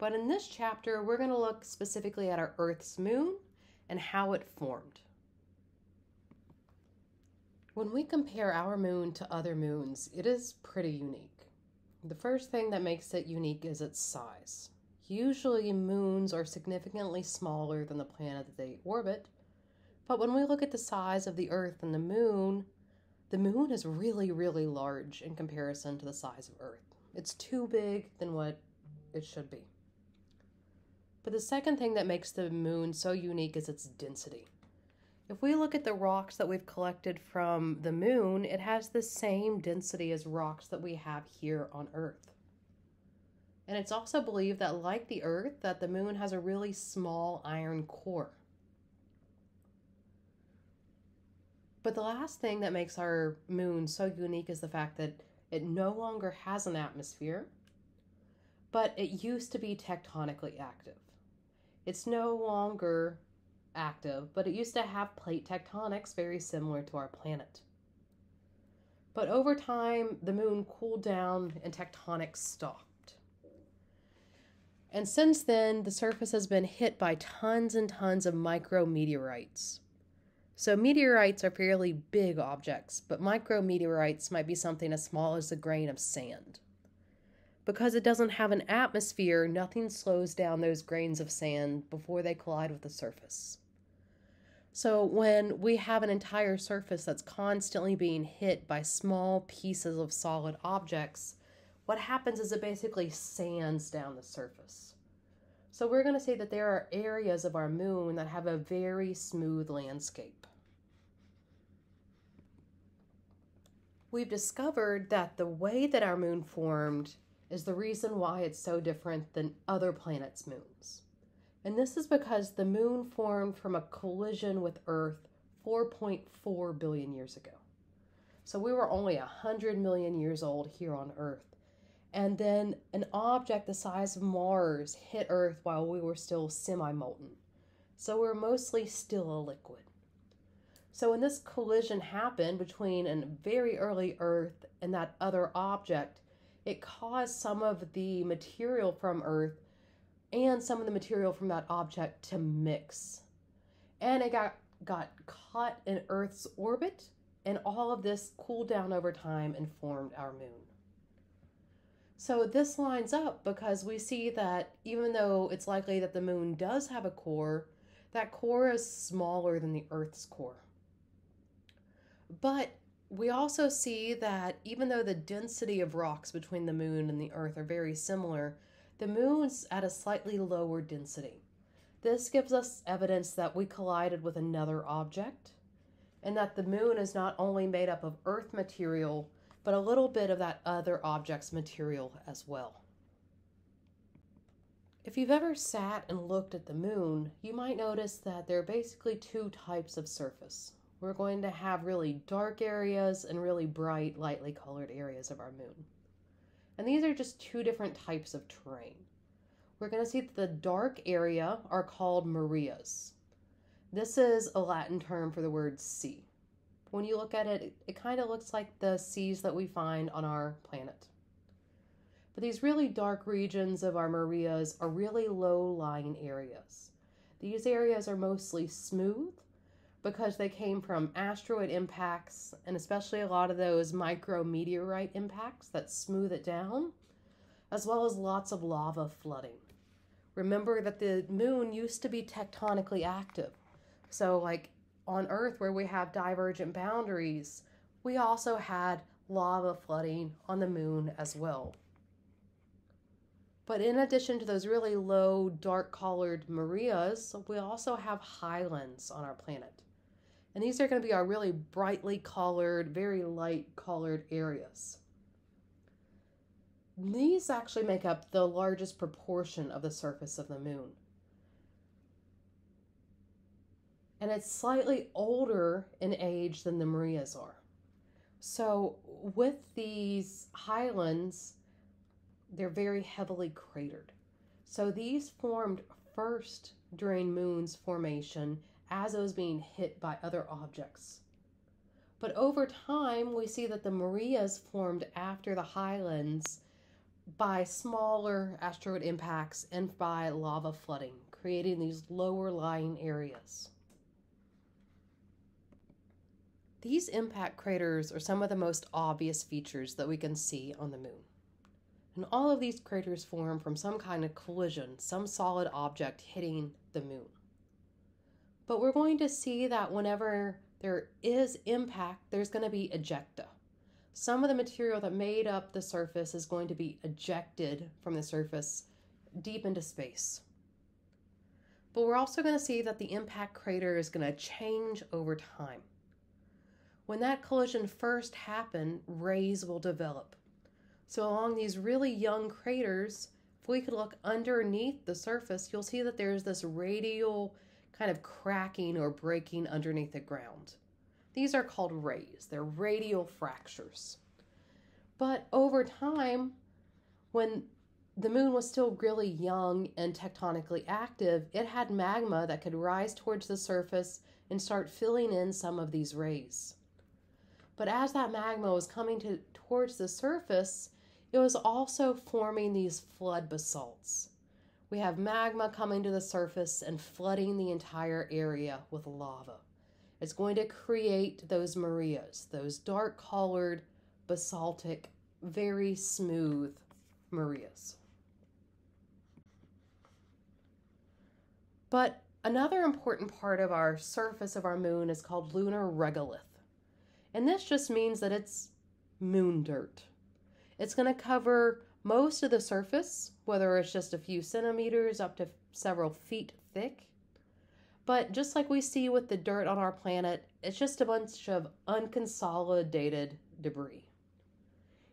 But in this chapter, we're going to look specifically at our Earth's moon and how it formed. When we compare our moon to other moons, it is pretty unique. The first thing that makes it unique is its size. Usually moons are significantly smaller than the planet that they orbit, but when we look at the size of the Earth and the moon is really, really large in comparison to the size of Earth. It's too big than what it should be. But the second thing that makes the moon so unique is its density. If we look at the rocks that we've collected from the moon, it has the same density as rocks that we have here on Earth. And it's also believed that, like the Earth, that the moon has a really small iron core. But the last thing that makes our moon so unique is the fact that it no longer has an atmosphere, but it used to be tectonically active. It's no longer active, but it used to have plate tectonics very similar to our planet. But over time, the moon cooled down and tectonics stopped. And since then, the surface has been hit by tons and tons of micrometeorites. So meteorites are fairly big objects, but micrometeorites might be something as small as a grain of sand. Because it doesn't have an atmosphere, nothing slows down those grains of sand before they collide with the surface. So when we have an entire surface that's constantly being hit by small pieces of solid objects, what happens is it basically sands down the surface. So we're going to say that there are areas of our moon that have a very smooth landscape. We've discovered that the way that our moon formed is the reason why it's so different than other planets' moons. And this is because the moon formed from a collision with Earth 4.4 billion years ago. So we were only 100 million years old here on Earth. And then an object the size of Mars hit Earth while we were still semi-molten. So we're mostly still a liquid. So when this collision happened between a very early Earth and that other object, it caused some of the material from Earth and some of the material from that object to mix. And it got caught in Earth's orbit, and all of this cooled down over time and formed our moon. So this lines up because we see that even though it's likely that the moon does have a core, that core is smaller than the Earth's core. But we also see that even though the density of rocks between the moon and the Earth are very similar, the moon's at a slightly lower density. This gives us evidence that we collided with another object, and that the moon is not only made up of Earth material, but a little bit of that other object's material as well. If you've ever sat and looked at the moon, you might notice that there are basically two types of surface. We're going to have really dark areas and really bright, lightly colored areas of our moon. And these are just two different types of terrain. We're going to see that the dark area are called Marias. This is a Latin term for the word sea. When you look at it, it kind of looks like the seas that we find on our planet. But these really dark regions of our Marias are really low-lying areas. These areas are mostly smooth because they came from asteroid impacts, and especially a lot of those micrometeorite impacts that smooth it down, as well as lots of lava flooding. Remember that the moon used to be tectonically active. So like on Earth, where we have divergent boundaries, we also had lava flooding on the moon as well. But in addition to those really low, dark-colored Marias, we also have highlands on our planet. And these are going to be our really brightly colored, very light colored areas. These actually make up the largest proportion of the surface of the moon. And it's slightly older in age than the Marias are. So with these highlands, they're very heavily cratered. So these formed first during moon's formation as it was being hit by other objects. But over time, we see that the Marias formed after the highlands by smaller asteroid impacts and by lava flooding, creating these lower lying areas. These impact craters are some of the most obvious features that we can see on the moon. And all of these craters form from some kind of collision, some solid object hitting the moon. But we're going to see that whenever there is impact, there's going to be ejecta. Some of the material that made up the surface is going to be ejected from the surface deep into space. But we're also going to see that the impact crater is going to change over time. When that collision first happened, rays will develop. So along these really young craters, if we could look underneath the surface, you'll see that there's this radial kind of cracking or breaking underneath the ground. These are called rays. They're radial fractures. But over time, when the moon was still really young and tectonically active, it had magma that could rise towards the surface and start filling in some of these rays. But as that magma was coming towards the surface, it was also forming these flood basalts. We have magma coming to the surface and flooding the entire area with lava. It's going to create those mareas, those dark-colored, basaltic, very smooth mareas. But another important part of our surface of our moon is called lunar regolith. And this just means that it's moon dirt. It's going to cover most of the surface, whether it's just a few centimeters up to several feet thick. But just like we see with the dirt on our planet, it's just a bunch of unconsolidated debris.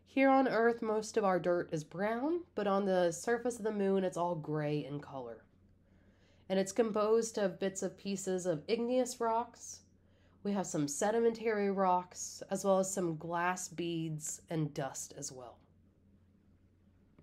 Here on Earth, most of our dirt is brown, but on the surface of the moon, it's all gray in color. And it's composed of bits of pieces of igneous rocks. We have some sedimentary rocks, as well as some glass beads and dust as well.